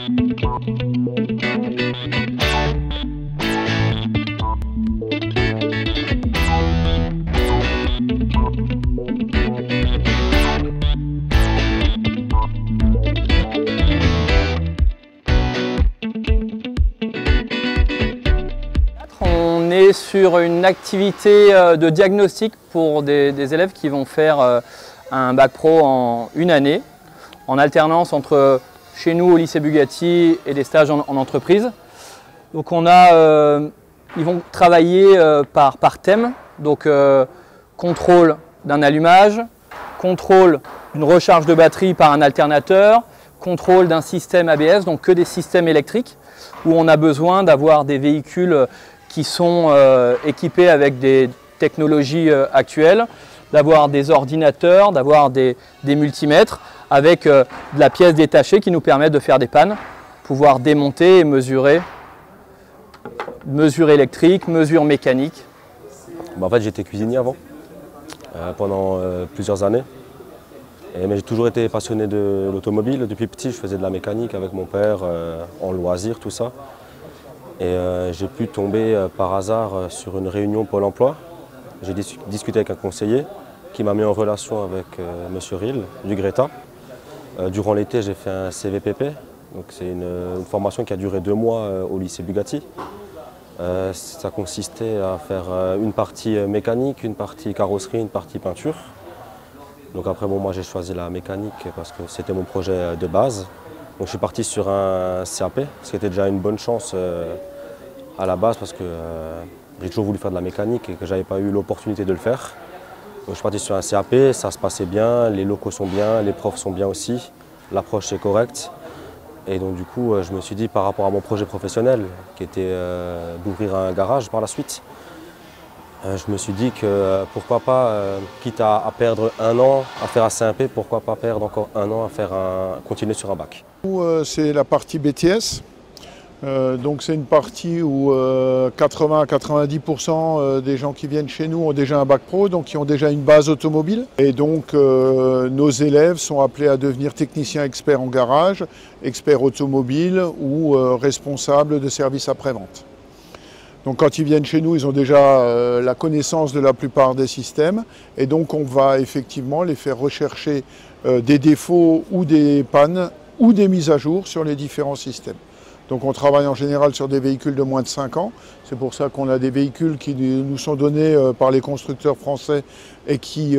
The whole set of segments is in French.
On est sur une activité de diagnostic pour des élèves qui vont faire un bac pro en une année, en alternance entre chez nous au lycée Bugatti et des stages en entreprise. Donc ils vont travailler par thème, donc contrôle d'un allumage, contrôle d'une recharge de batterie par un alternateur, contrôle d'un système ABS, donc que des systèmes électriques, où on a besoin d'avoir des véhicules qui sont équipés avec des technologies actuelles, d'avoir des ordinateurs, d'avoir des multimètres avec de la pièce détachée qui nous permet de faire des pannes, pouvoir démonter et mesurer, mesure électrique, mesure mécanique. En fait, j'étais cuisinier avant, pendant plusieurs années. Mais j'ai toujours été passionné de l'automobile. Depuis petit, je faisais de la mécanique avec mon père, en loisir, tout ça. Et j'ai pu tomber par hasard sur une réunion Pôle emploi. J'ai discuté avec un conseiller qui m'a mis en relation avec M. Rill du Greta. Durant l'été, j'ai fait un CVPP. C'est une formation qui a duré 2 mois au lycée Bugatti. Ça consistait à faire une partie mécanique, une partie carrosserie, une partie peinture. Donc après, moi j'ai choisi la mécanique parce que c'était mon projet de base. Donc je suis parti sur un CAP, ce qui était déjà une bonne chance à la base parce que j'ai toujours voulu faire de la mécanique et que je n'avais pas eu l'opportunité de le faire. Donc je suis parti sur un CAP, ça se passait bien, les locaux sont bien, les profs sont bien aussi, l'approche est correcte. Et donc du coup, je me suis dit par rapport à mon projet professionnel, qui était d'ouvrir un garage par la suite, je me suis dit que pourquoi pas, quitte à perdre 1 an à faire un CAP, pourquoi pas perdre encore 1 an à continuer sur un bac. C'est la partie BTS. Donc c'est une partie où 80 à 90% des gens qui viennent chez nous ont déjà un bac pro, donc qui ont déjà une base automobile. Et donc nos élèves sont appelés à devenir techniciens experts en garage, experts automobiles ou responsables de services après-vente. Donc quand ils viennent chez nous, ils ont déjà la connaissance de la plupart des systèmes et donc on va effectivement les faire rechercher des défauts ou des pannes ou des mises à jour sur les différents systèmes. Donc on travaille en général sur des véhicules de moins de 5 ans. C'est pour ça qu'on a des véhicules qui nous sont donnés par les constructeurs français et qui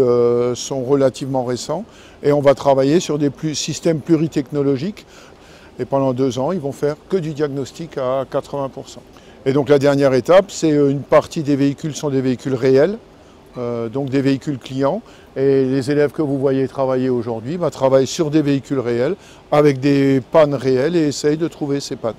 sont relativement récents. Et on va travailler sur des systèmes pluritechnologiques. Et pendant 2 ans, ils vont faire que du diagnostic à 80%. Et donc la dernière étape, c'est une partie des véhicules sont des véhicules réels, donc des véhicules clients. Et les élèves que vous voyez travailler aujourd'hui travaillent sur des véhicules réels, avec des pannes réelles et essayent de trouver ces pannes.